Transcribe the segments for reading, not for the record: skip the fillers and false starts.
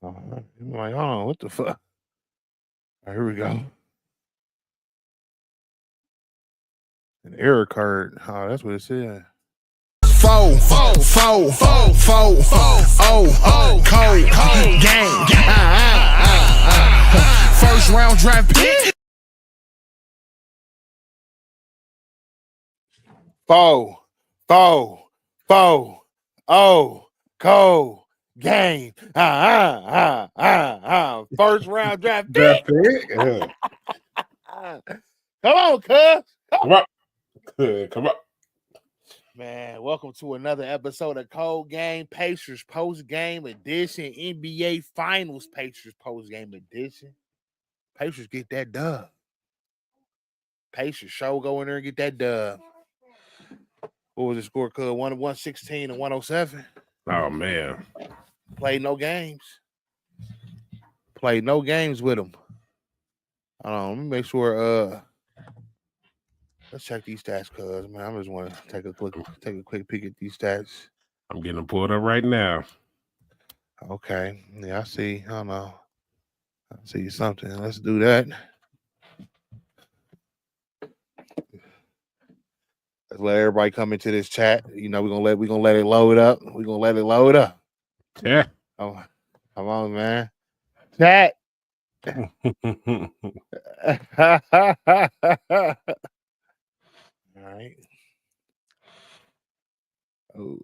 I'm like, hold on, what the fuck? All right, here we go. An error card. Oh, that's what it said. Four, cold game. First round draft pick. Four, cold game. First round draft pick. Yeah. Come on, cuz. Come on. Come on. Man, welcome to another episode of Cold Game Pacers Postgame Edition, NBA Finals Pacers Postgame Edition. Pacers get that dub. Pacers show go in there and get that dub. What was the score, cuz? 116 and 107. Oh, man. Played no games. Played no games with them. Let me make sure. Let's check these stats, cuz, man. I just want to take a quick peek at these stats. I'm getting them pulled up right now. Okay. Yeah, I see. I don't know. I see something. Let's do that. Let's let everybody come into this chat. You know, we're gonna let it load up. We're gonna let it load up. Yeah. Oh, come on, man. Chat. All right. Oh,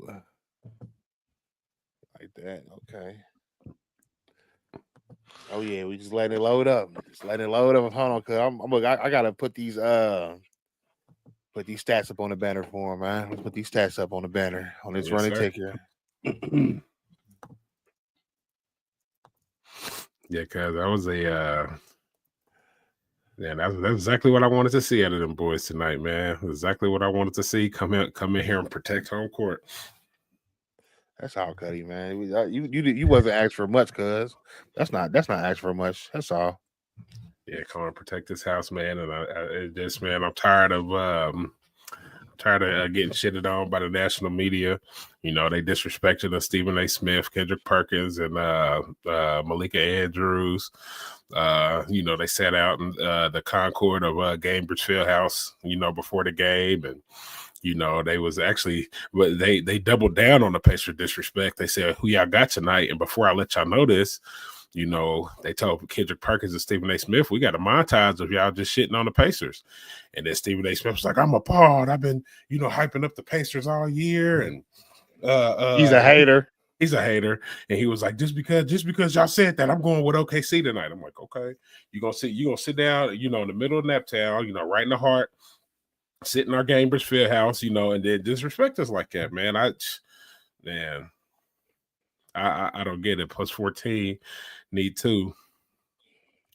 like that. Okay. Oh yeah, we just letting it load up. Just letting it load up. Hold on, cause I gotta put these stats up on the banner for him, man. Let's put these stats up on the banner on this running ticket. Yeah, cause that was that's exactly what I wanted to see out of them boys tonight, man. Exactly what I wanted to see. Come in here and protect home court. That's all, Cuddy, man. You wasn't asked for much, cuz that's not asked for much. That's all. Yeah, come and protect this house, man. And I'm tired of getting shitted on by the national media. You know, they disrespected us, Stephen A. Smith, Kendrick Perkins, and Malika Andrews. You know, they sat out in the concord of Cambridge Fieldhouse, you know, before the game. And, you know, they doubled down on the Pacers disrespect. They said, who y'all got tonight? And before I let y'all know this, you know, they told Kendrick Perkins and Stephen A. Smith, we got a montage of y'all just shitting on the Pacers. And then Stephen A. Smith was like, I'm appalled. I've been, you know, hyping up the Pacers all year. And he's a hater. He's a hater. And he was like, just because y'all said that, I'm going with OKC tonight. I'm like, okay, you're gonna sit down, you know, in the middle of Naptown, you know, right in the heart, sit in our Cambridge Fieldhouse, you know, and then disrespect us like that, man. I don't get it. Plus 14, need 2.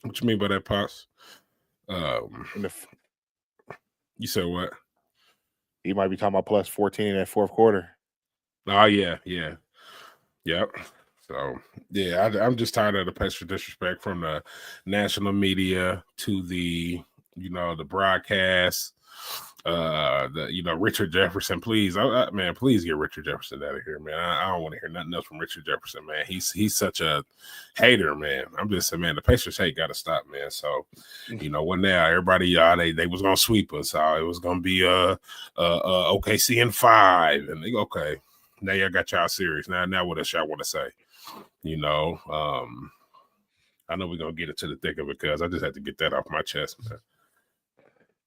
What you mean by that, Pops? You said what? You might be talking about plus 14 in that fourth quarter. Oh, yeah. Yep. So, yeah, I'm just tired of the Pacer disrespect from the national media to the, you know, the broadcast. Richard Jefferson, please, man, please get Richard Jefferson out of here, man. I don't want to hear nothing else from Richard Jefferson, man. He's such a hater, man. I'm just saying, man, the Pacers hate got to stop, man. So, you know what? Now everybody, they was gonna sweep us. So it was gonna be OKC in 5, and they go, okay. Now y'all got y'all serious. Now what else y'all want to say? You know, I know we're gonna get into the thick of it because I just had to get that off my chest, man.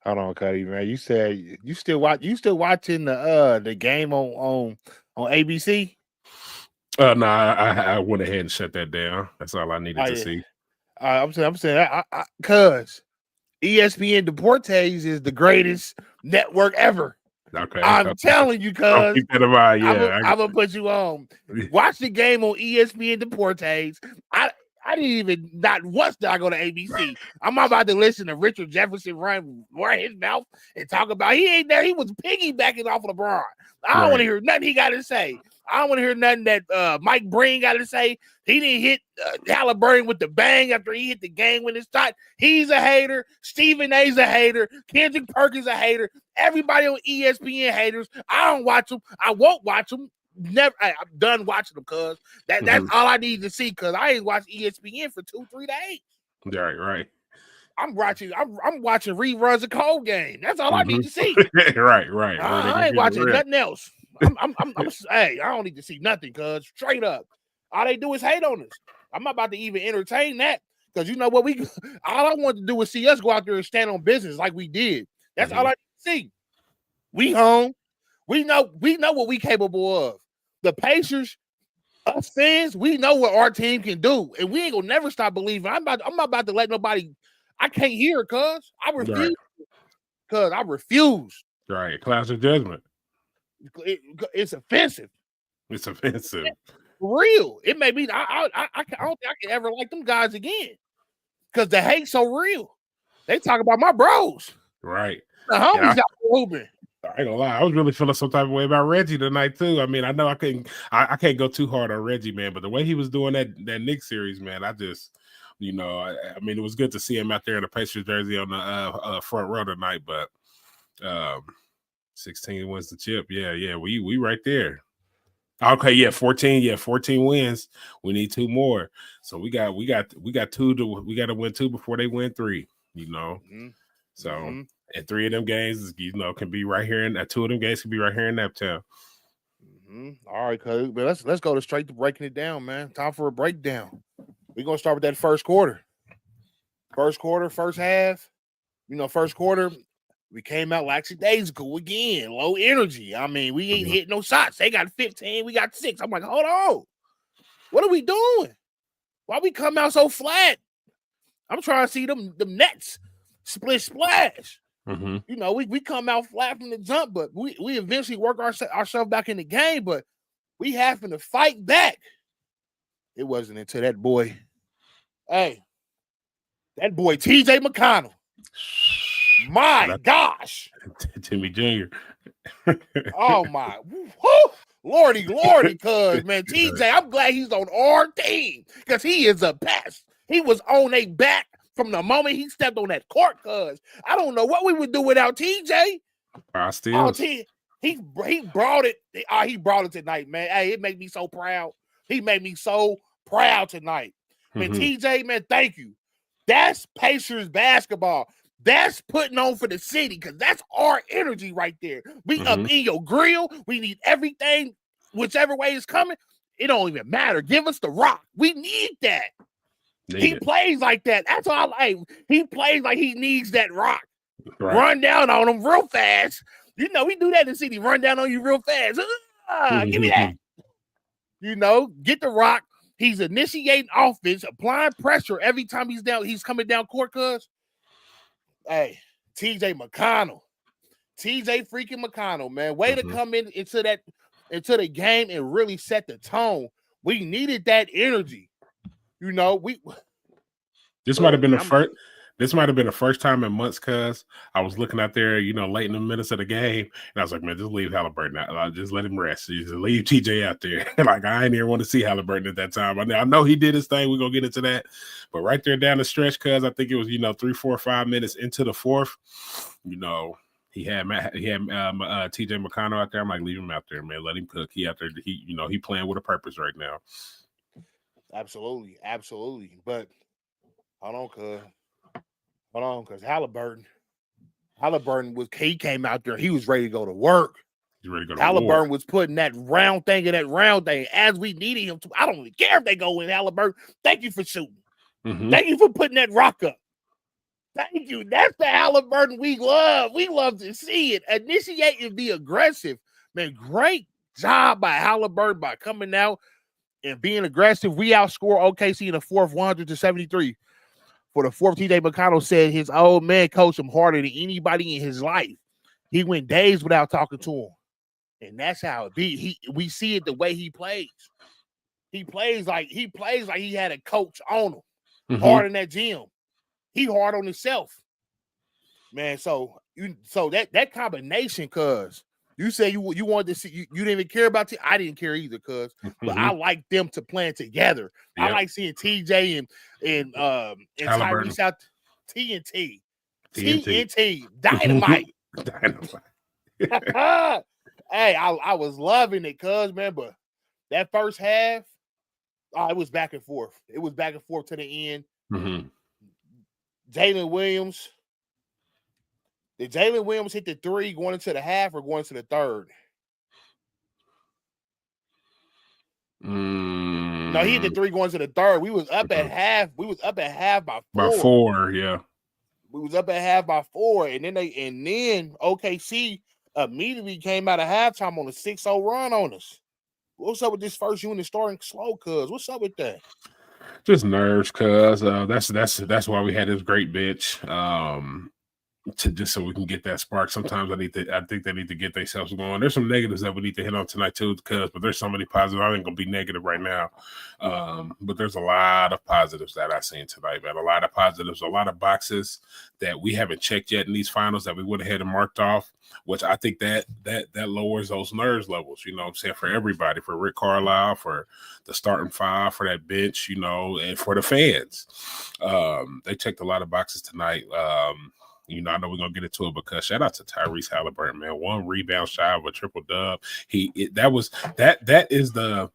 Hold on, Cuddy, man. You said you still watching the game on ABC? No, I went ahead and shut that down. That's all I needed to see. I'm saying, cuz ESPN Deportes is the greatest network ever. Okay, I'm telling you, cuz keep that in mind. Yeah, I'm gonna put you on. Watch the game on ESPN Deportes. I didn't even not once did I go to ABC. I'm about to listen to Richard Jefferson run his mouth and talk about he ain't there. He was piggybacking off of LeBron. I don't want to hear nothing he got to say. I don't want to hear nothing that Mike Breen got to say. He didn't hit Haliburton with the bang after he hit the game when it's shot. He's a hater. Stephen A's a hater. Kendrick Perkins a hater. Everybody on ESPN haters. I don't watch them. I won't watch them. I'm done watching them, cuz that's all I need to see. Cause I ain't watched ESPN for 2-3 days. Right. I'm watching reruns of Cold Game. That's all I need to see. right. I ain't watching nothing else. I'm hey, I don't need to see nothing, cuz straight up. All they do is hate on us. I'm not about to even entertain that. Because you know what, all I want to do is see us go out there and stand on business like we did. That's all I need to see. We home. We know what we capable of. The Pacers, us fans, we know what our team can do, and we ain't gonna never stop believing. I'm not about to let nobody. I can't hear it, cuz I refuse. Cuz I refuse. Right, class of judgment. It's offensive. It's offensive. For real. It may be. I don't think I can ever like them guys again. Because the hate's so real. They talk about my bros. Right. The homies out hooping. I ain't gonna lie. I was really feeling some type of way about Reggie tonight too. I mean, I know I can't go too hard on Reggie, man, but the way he was doing that Knicks series, man, I just, I mean, it was good to see him out there in the Pacers jersey on the front row tonight. But 16 wins the chip. Yeah, we right there. Okay, yeah, 14 wins. We need 2 more. So we got 2 we got to win 2 before they win 3, So and 3 of them games, can be right here, and 2 of them games can be right here in Naptown. All right, cuz, but let's go straight to breaking it down, man. Time for a breakdown. We're gonna start with that first quarter. First half. First quarter, we came out lackadaisical again, low energy. I mean, we ain't hitting no shots. They got 15, we got 6. I'm like, hold on. What are we doing? Why we come out so flat? I'm trying to see them Nets split splash. We come out flat from the jump, but we eventually work ourselves back in the game, but we having to fight back. It wasn't until that boy TJ McConnell. My gosh. Timmy Jr. Oh my. Lordy, cuz, man. TJ, I'm glad he's on our team because he is a pest. He was on a back from the moment he stepped on that court, cuz. I don't know what we would do without TJ. He brought it. He brought it tonight, man. Hey, it made me so proud. He made me so proud tonight. Man, TJ, man, thank you. That's Pacers basketball. That's putting on for the city because that's our energy right there. We up in your grill. We need everything, whichever way it's coming. It don't even matter. Give us the rock. We need that. He plays like that. That's all I like. He plays like he needs that rock. Right. Run down on him real fast. We do that in the city. Run down on you real fast. Give me that. Get the rock. He's initiating offense, applying pressure every time he's coming down court, cuz. Hey, TJ McConnell. TJ freaking McConnell, man. Way to come into the game and really set the tone. We needed that energy. This might have been the first time in months, cuz I was looking out there, late in the minutes of the game, and I was like, man, just leave Haliburton out. Just let him rest. Just leave TJ out there. Like, I ain't even want to see Haliburton at that time. I know he did his thing. We're gonna get into that. But right there down the stretch, cuz I think it was, 3, 4, 5 minutes into the fourth, he had TJ McConnell out there. I'm like, leave him out there, man. Let him cook. He out there. He playing with a purpose right now. Absolutely. But hold on, because Haliburton he came out there. He was ready to go to work. He's ready to go to Haliburton was putting that round thing as we needed him to. I don't even care if they go in, Haliburton. Thank you for shooting. Thank you for putting that rock up. Thank you. That's the Haliburton we love. We love to see it. Initiate and be aggressive. Man, great job by Haliburton by coming out and being aggressive. We outscore OKC in the fourth 100-73. For the fourth, TJ McConnell said his old man coached him harder than anybody in his life. He went days without talking to him. And that's how it be. We see it the way he plays. He plays like he had a coach on him. Hard in that gym. He hard on himself. Man, so that combination, cuz you say you wanted to see you didn't even care about it. I didn't care either, cuz. But I like them to plan together. Yep. I like seeing TJ and Tyrese out TNT. Dynamite. Hey, I was loving it, cuz, man, but that first half, it was back and forth. It was back and forth to the end. Mm-hmm. Jalen Williams. Did Jalen Williams hit the three going into the half or going into the third? No, he hit the three going to the third. We was up at half. We was up at half by 4. By 4, yeah. We was up at half by 4, and then OKC immediately came out of halftime on a 6-0 run on us. What's up with this first unit starting slow, cuz? What's up with that? Just nerves, cuz. That's why we had this great bench. Just so we can get that spark. Sometimes I think they need to get themselves going. There's some negatives that we need to hit on tonight too, but there's so many positives. I ain't gonna be negative right now. But there's a lot of positives that I seen tonight, man. A lot of positives, a lot of boxes that we haven't checked yet in these finals that we would have had them marked off, which I think that lowers those nerves levels, you know what I'm saying, for everybody, for Rick Carlisle, for the starting five, for that bench, you know, and for the fans. They checked a lot of boxes tonight. You know, I know we're gonna get into it because shout out to Tyrese Haliburton, man. 1 rebound shy of a triple dub. That is the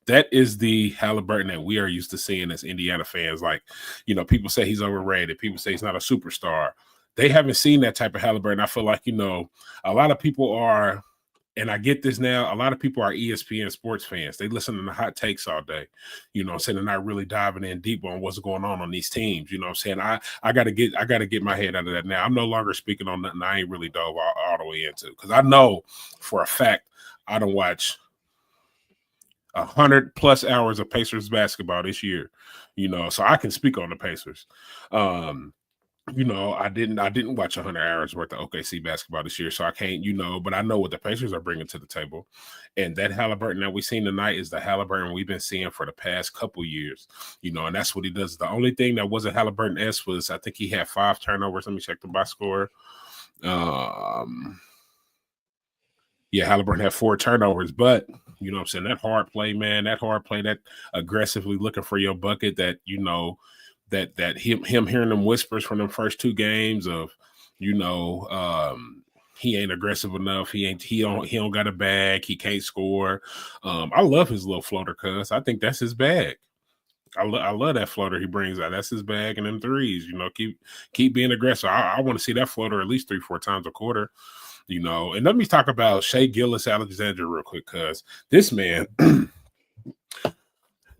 Haliburton that we are used to seeing as Indiana fans. Like, you know, people say he's overrated. People say he's not a superstar. They haven't seen that type of Haliburton. I feel like, you know, a lot of people are, and I get this now, a lot of people are ESPN sports fans. They listen to the hot takes all day. You know what I'm saying? They're not really diving in deep on what's going on these teams. You know what I'm saying? I gotta get my head out of that now. I'm no longer speaking on nothing I ain't really dove all the way into. Because I know for a fact I don't watch 100+ hours of Pacers basketball this year. You know, so I can speak on the Pacers. You know, I didn't watch 100 hours worth of OKC basketball this year, so I can't, you know, but I know what the Pacers are bringing to the table. And that Haliburton that we've seen tonight is the Haliburton we've been seeing for the past couple years, you know, and that's what he does. The only thing that wasn't Haliburton-esque was I think he had 5 turnovers. Let me check the box score. Yeah, Haliburton had 4 turnovers, but, you know what I'm saying, that hard play, man, that aggressively looking for your bucket, that, you know, that him hearing them whispers from them first 2 games of, you know, he ain't aggressive enough. He don't got a bag. He can't score. I love his little floater, cuz I think that's his bag. I love that floater he brings out. That's his bag, and them threes, you know, keep being aggressive. I want to see that floater at least 3-4 times a quarter, you know. And let me talk about Shai Gilgeous-Alexander real quick, cuz this man,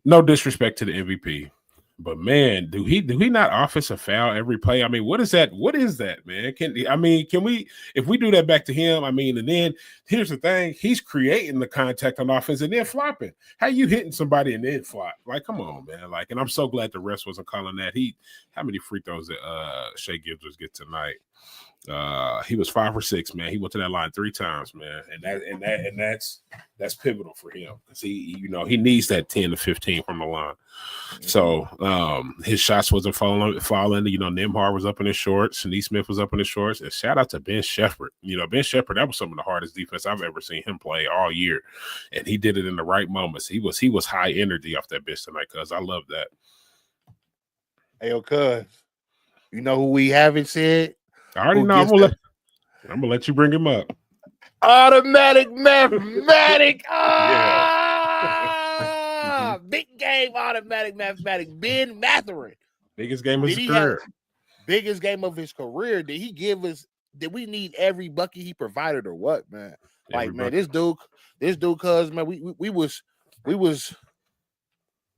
no disrespect to the MVP, but man, do he not offensive foul every play? I mean, what is that? What is that, man? Can we, if we do that back to him? I mean, and then here's the thing: he's creating the contact on offense and then flopping. How you hitting somebody and then flop? Like, come on, man! Like, and I'm so glad the refs wasn't calling that. How many free throws did Shai Gilgeous get tonight? He was 5 for 6, man. He went to that line 3 times, man, and that's pivotal for him because he needs that 10 to 15 from the line. So his shots wasn't falling. You know, Nembhard was up in his shorts, and Nesmith was up in his shorts. And shout out to Ben Shepherd. You know, Ben Shepherd, that was some of the hardest defense I've ever seen him play all year, and he did it in the right moments. He was high energy off that bench tonight, cuz I love that. Hey, cuz, you know who we haven't said? I already know. I'm gonna let you bring him up. Automatic mathematic. Yeah. Big game, automatic mathematic. Ben Mathurin. Biggest game of his career. Biggest game of his career. Did he give us? Did we need every bucket he provided or what, man? Like, man, this dude, cuz, man,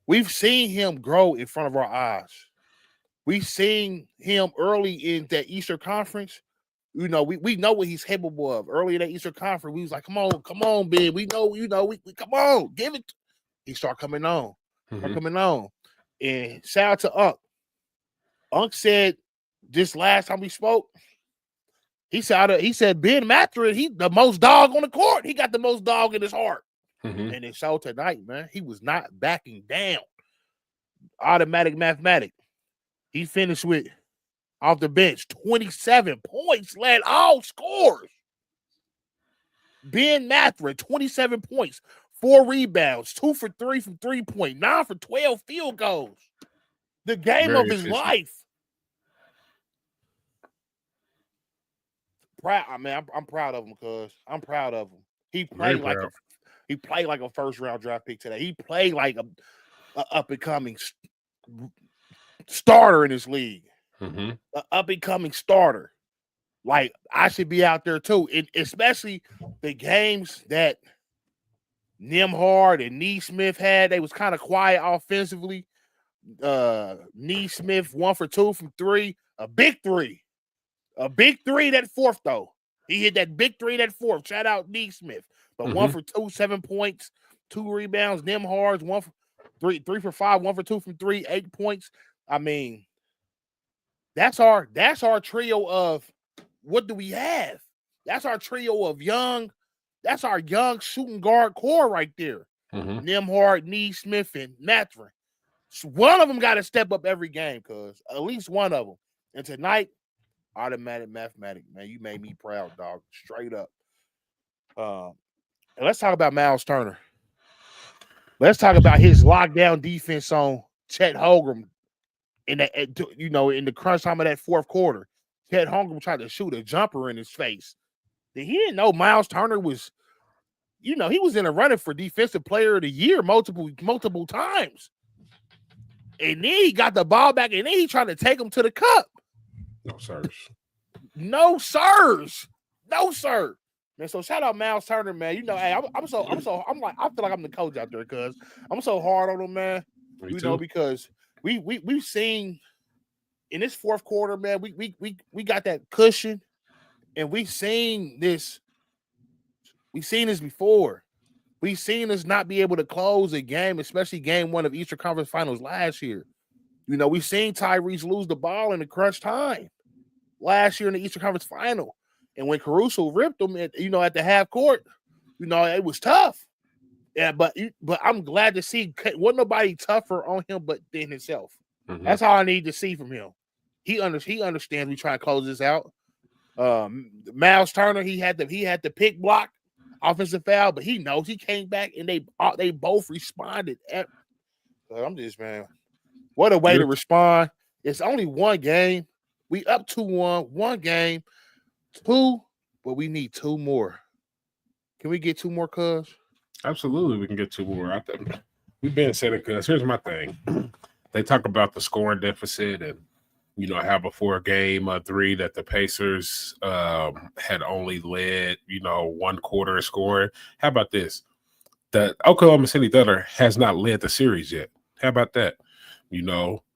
we've seen him grow in front of our eyes. We've seen him early in that Eastern Conference. You know, we know what he's capable of. Early in that Eastern Conference, we was like, come on, Ben. We know, we come on, give it. He started coming on. And shout out to Unc. Unc said this last time we spoke, he said Ben Mathurin, he the most dog on the court. He got the most dog in his heart. And it showed tonight, man. He was not backing down. Automatic mathematic. He finished with, off the bench, 27 points, led all scores. Ben Mathurin, 27 points, 4 rebounds, 2 for 3 from 3-point, 9 for 12 field goals. The game of his life. proud. I mean, I'm proud of him because I'm proud of him. He played like a first round draft pick today. He played like a up and coming starter in this league. Mm-hmm. An up and coming starter. Like I should be out there too, especially the games that Nembhard and Neesmith had. They was kind of quiet offensively. Neesmith 1 for 2 from 3, a big three that fourth though. He hit that big 3 that fourth. Shout out Neesmith, but 1 for 2, 7 points, 2 rebounds. Nembhard's 1 for 3 for 5, 1 for 2 from 3, 8 points. I mean, that's our trio of what do we have? That's our trio of young. That's our young shooting guard core right there. Nembhard, Neesmith, and Mathurin. So one of them got to step up every game, cuz at least one of them. And tonight, automatic mathematics, man. You made me proud, dog. Straight up. And let's talk about Myles Turner. Let's talk about his lockdown defense on Chet Holmgren in the crunch time of that fourth quarter. Chet Holmgren tried to shoot a jumper in his face. He didn't know Myles Turner was, he was in a running for Defensive Player of the Year multiple times. And then he got the ball back, and then he trying to take him to the cup. No, sirs. Man, so shout out Myles Turner, man. Hey, I feel like I'm the coach out there because I'm so hard on him, man. Because we've seen in this fourth quarter, man, we got that cushion, and we've seen this before. We've seen us not be able to close a game, especially game 1 of Eastern Conference Finals last year. We've seen Tyrese lose the ball in the crunch time last year in the Eastern Conference Final. And when Caruso ripped him at the half court, it was tough. Yeah, but I'm glad to see wasn't nobody tougher on him than himself. That's all I need to see from him. He understands we try to close this out. Myles Turner, he had the pick block offensive foul, but he knows he came back and they both responded. I'm just, man, what a way to respond. It's only one game. We up 2-1, one game, 2, but we need 2 more. Can we get 2 more, cuz? Absolutely, we can get 2 more. We've been saying it because here's my thing. They talk about the scoring deficit and how before game 3 that the Pacers had only led, 1 quarter in scoring. How about this? The Oklahoma City Thunder has not led the series yet. How about that?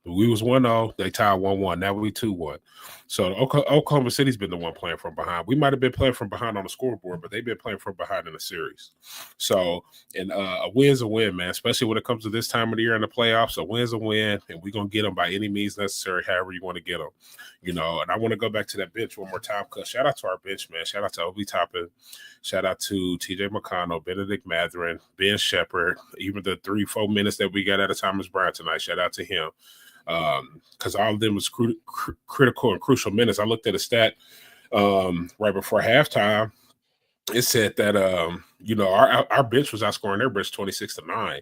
We was 1-0. They tied 1-1. Now we 2-1. So Oklahoma City's been the one playing from behind. We might have been playing from behind on the scoreboard, but they've been playing from behind in the series. So, and a win's a win, man, especially when it comes to this time of the year in the playoffs. A win's a win, and we're going to get them by any means necessary, however you want to get them. And I want to go back to that bench one more time because shout out to our bench, man. Shout out to Obi Toppin. Shout out to TJ McConnell, Benedict Mathurin, Ben Shepherd, even the 3-4 minutes that we got out of Thomas Bryant tonight. Shout out to him. Because all of them was critical and crucial minutes. I looked at a stat right before halftime. It said that our bench was outscoring their bench 26-9,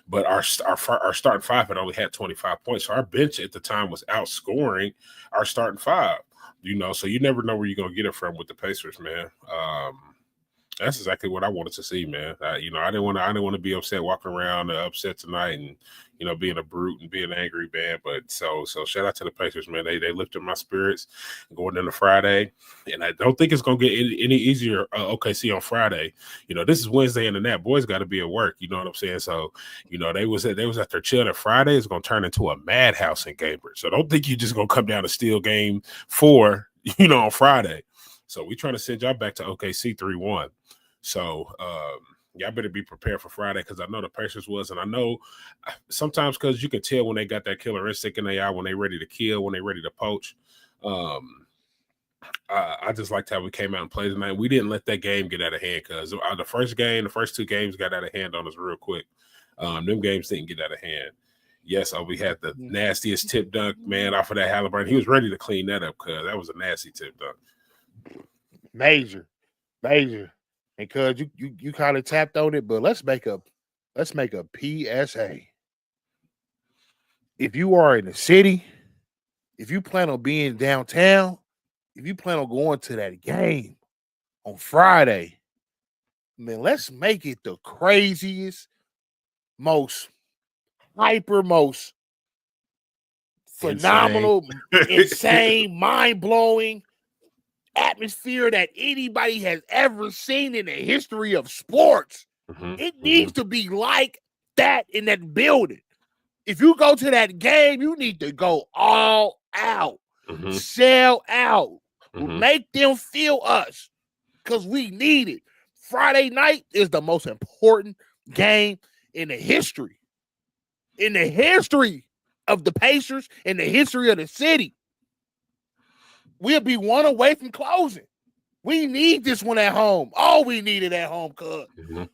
but our starting 5 had only had 25 points. So our bench at the time was outscoring our starting 5. So you never know where you're gonna get it from with the Pacers, man. That's exactly what I wanted to see, man. I didn't want to be upset walking around upset tonight and being a brute and being angry, man. But so shout out to the Pacers, man. They lifted my spirits going into Friday, and I don't think it's gonna get any easier. OKC on Friday, this is Wednesday in the night. Boys got to be at work. You know what I'm saying? So they was at their chill. Friday is gonna turn into a madhouse in Cambridge. So don't think you're just gonna come down to steal game 4, on Friday. So we trying to send y'all back to OKC 3-1. So y'all better be prepared for Friday because I know the Pacers was, and I know sometimes because you can tell when they got that killer instinct in their eye, when they ready to kill, when they ready to poach. I just liked how we came out and played tonight. We didn't let that game get out of hand because the first 2 games got out of hand on us real quick. Them games didn't get out of hand. Yes, we had the nastiest tip dunk, man, off of that Haliburton. He was ready to clean that up because that was a nasty tip dunk. Major. And cuz you kind of tapped on it, but let's make a PSA. If you are in the city, if you plan on being downtown, if you plan on going to that game on Friday, man, let's make it the craziest, most hyper, most phenomenal, insane, mind-blowing atmosphere that anybody has ever seen in the history of sports. It needs to be like that in that building. If you go to that game, you need to go all out, sell out, make them feel us, because we need it. Friday night is the most important game in the history of the Pacers, in the history of the city. We'll be one away from closing. We need this one at home. All we need it at home, cuz.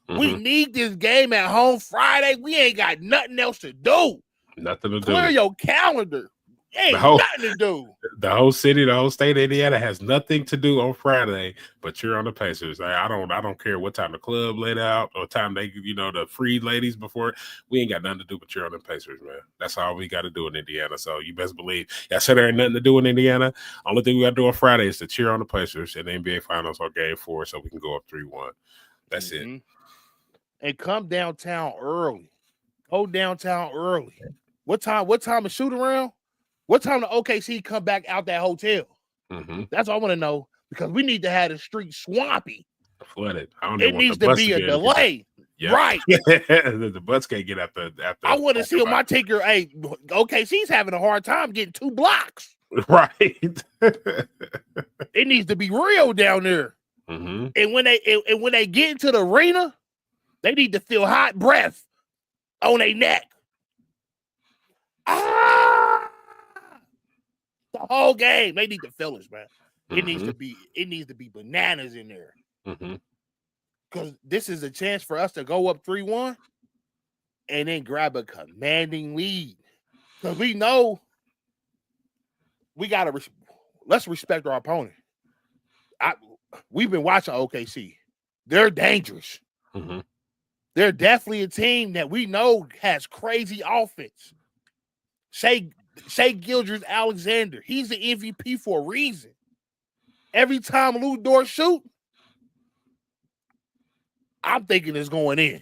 We need this game at home Friday. We ain't got nothing else to do. Nothing to do. Clear your calendar. Ain't nothing to do. The whole city, the whole state of Indiana has nothing to do on Friday but cheer on the Pacers. I don't care what time the club let out or time they, the free ladies before. We ain't got nothing to do but cheer on the Pacers, man. That's all we got to do in Indiana. So you best believe. I said there ain't nothing to do in Indiana. Only thing we got to do on Friday is to cheer on the Pacers in the NBA Finals on Game 4 so we can go up 3-1. That's it. And come downtown early. Go downtown early. What time is shoot around? What time the OKC come back out that hotel? That's what I want to know, because we need to have the street swampy. Flooded. It needs to be a delay. Yeah. Right. The bus can't get after. I want to see on my ticker. Hey, OKC's having a hard time getting 2 blocks. Right. It needs to be real down there. And when they get into the arena, they need to feel hot breath on their neck. The whole game, they need to feel us, man. It needs to be bananas in there. Because this is a chance for us to go up 3-1 and then grab a commanding lead. Because we know we gotta let's respect our opponent. We've been watching OKC. They're dangerous. They're definitely a team that we know has crazy offense. Shai Gilgeous-Alexander, he's the MVP for a reason. Every time Lou Dort shoot, I'm thinking it's going in.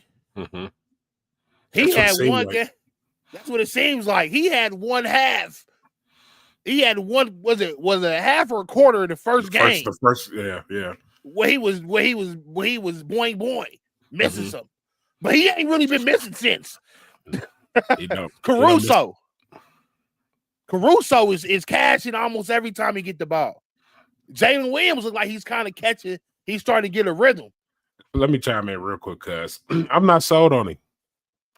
He had one game. That's what it seems like. He had one half. He had one. Was it a half or a quarter in the first game? The first, yeah. Where he was boing missing some, but he ain't really been missing since. Caruso is cashing almost every time he get the ball. Jalen Williams looks like he's kind of catching. He's starting to get a rhythm. Let me chime in real quick, cuz I'm not sold on him.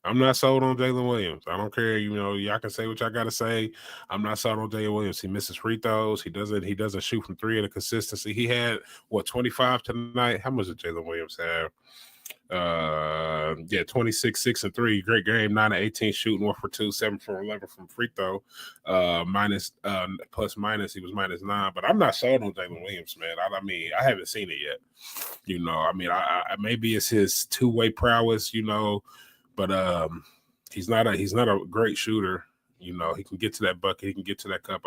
I'm not sold on Jalen Williams. I don't care. Y'all can say what y'all got to say. I'm not sold on Jalen Williams. He misses free throws. He doesn't shoot from 3 at a consistency. He had 25 tonight. How much did Jalen Williams have? 26, 6 and 3. Great game. 9 of 18 shooting, 1 for 2, 7 for 11 from free throw. Plus minus, he was -9. But I'm not sold on Jalen Williams, man. I haven't seen it yet. I maybe it's his two-way prowess, but he's not a great shooter. He can get to that bucket, he can get to that cup,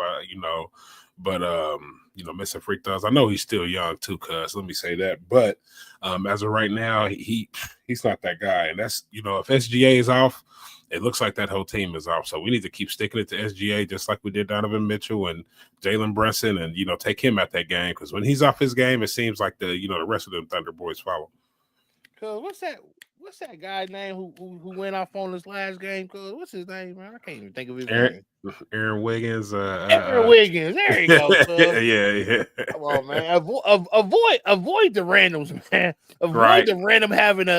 but missing free throws. I know he's still young too, cuz let me say that. But as of right now, he's not that guy. And that's, if SGA is off, it looks like that whole team is off. So we need to keep sticking it to SGA, just like we did Donovan Mitchell and Jalen Brunson, and take him out that game, because when he's off his game, it seems like the rest of them Thunder boys follow. Cuz what's that guy's name who went off on this last game? Cuz what's his name, man? I can't even think of his name. Aaron Wiggins. Aaron Wiggins. There you go. Yeah. Come on, man. Avoid the randoms, man. Avoid the random having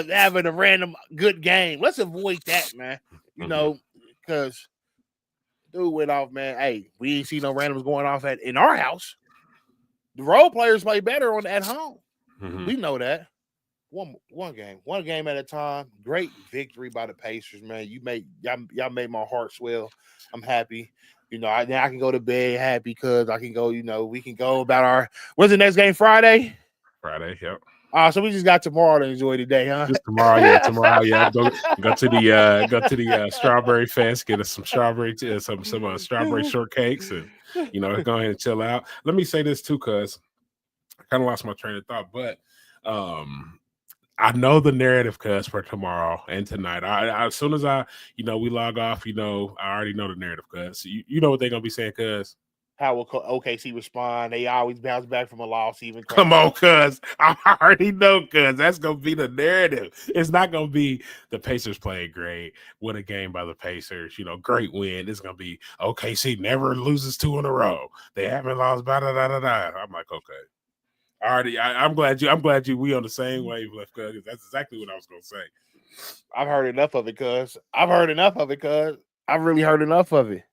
a random good game. Let's avoid that, man. Because dude went off, man. Hey, we ain't see no randoms going off in our house. The role players play better at home. We know that. One game at a time. Great victory by the Pacers, man. Y'all made my heart swell. I'm happy. Now I can go to bed happy because I can go. We can go about when's the next game? Friday. Yep. So we just got tomorrow to enjoy today, huh? Just tomorrow, yeah. Go to the Strawberry Fest, get us some strawberry, some strawberry shortcakes, and You know, go ahead and chill out. Let me say this too, cuz I kind of lost my train of thought, but I know the narrative, cuz, for tomorrow and tonight. I as soon as we log off, I already know the narrative, cuz. You know what they're gonna be saying, cuz. How will OKC respond? They always bounce back from a loss, even. Come on, cuz. I already know, cuz. That's going to be the narrative. It's not going to be the Pacers playing great, win a game by the Pacers, great win. It's going to be OKC never loses 2 in a row. They haven't lost, da-da-da-da-da. I'm like, okay. I'm glad we on the same wavelength, cuz. That's exactly what I was going to say. I've heard enough of it, cuz. I've really heard enough of it.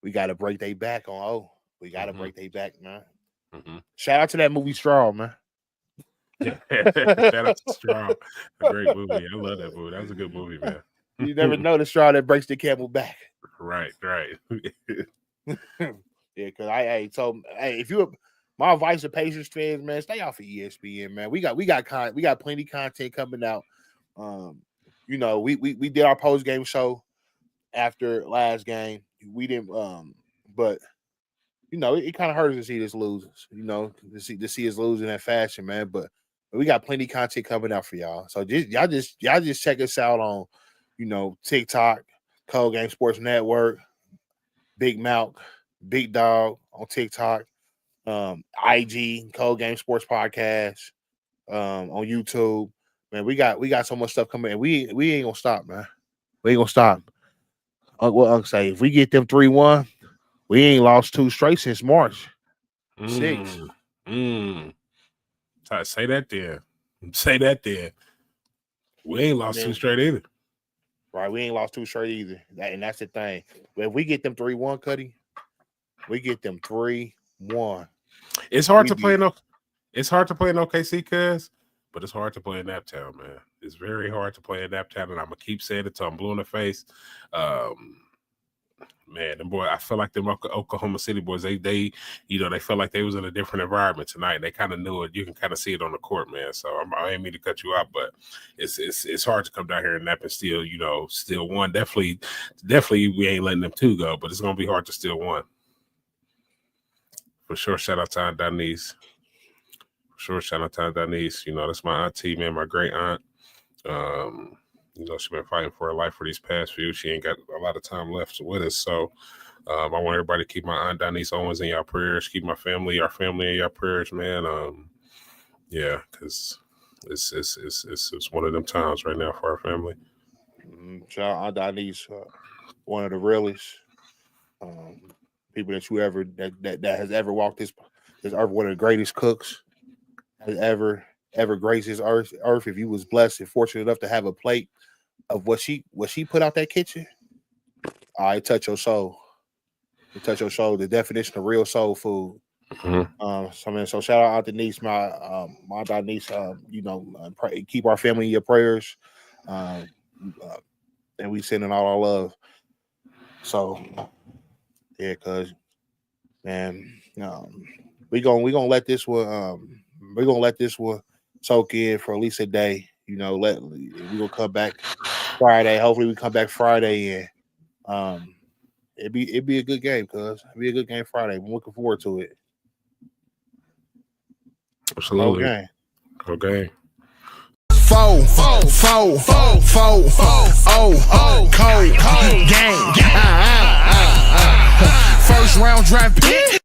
We got to break their back on we got to break their back, man. Mm-hmm. Shout out to that movie Straw, man. Shout out to Straw. A great movie. I love that movie. That was a good movie, man. You never know the straw that breaks the camel back. Right. Yeah, because if you're my advice to Pacers fans, man, stay off of ESPN, man. We got plenty of content coming out. We did our post game show after last game. We didn't, but it kind of hurts to see us loses. To see us losing that fashion, man. But we got plenty of content coming out for y'all. So y'all just check us out on, TikTok, Cold Game Sports Network, Big Mouth, Big Dog on TikTok, IG, Cold Game Sports Podcast, on YouTube. Man, we got so much stuff coming in. We ain't gonna stop, man. We ain't gonna stop. What Uncle say? If we get them 3-1, we ain't lost 2 straight since March 6. Say that there. We ain't lost 2 straight either. Right, we ain't lost 2 straight either. And that's the thing. But if we get them 3-1, Cuddy, we get them 3-1. It's hard to play in OKC, cuz, but it's hard to play in Naptown, man. It's very hard to play in Naptown, and I'm gonna keep saying it till I'm blue in the face. Man, them boy, I feel like them Oklahoma City boys, they felt like they was in a different environment tonight. They kind of knew it. You can kind of see it on the court, man. So I ain't mean to cut you out, but it's hard to come down here and Nap and steal, steal one. Definitely, we ain't letting them 2 go, but it's gonna be hard to steal 1. For sure, shout out to Aunt Denise. That's my auntie, man, my great aunt. She's been fighting for her life for these past few. She ain't got a lot of time left with us. So I want everybody to keep my Aunt Denise Owens in your prayers. Keep our family in your prayers, man. Because it's one of them times right now for our family. Shout out Aunt Denise, one of the realest people that you ever that has ever walked this earth. One of the greatest cooks has ever graced this earth. If you was blessed and fortunate enough to have a plate of what she put out that kitchen, it touched your soul. It touched your soul. The definition of real soul food. Mm-hmm. So shout out to Denise, my Aunt Denise. Keep our family in your prayers, and we sending all our love. So yeah, cuz man, we gonna let this one. We're gonna let this one soak in for at least a day. We're gonna come back Friday. Hopefully we come back Friday and it'd be a good game, cuz. It'd be a good game Friday. I'm looking forward to it. Absolutely. Okay. Cold game. First round draft pick.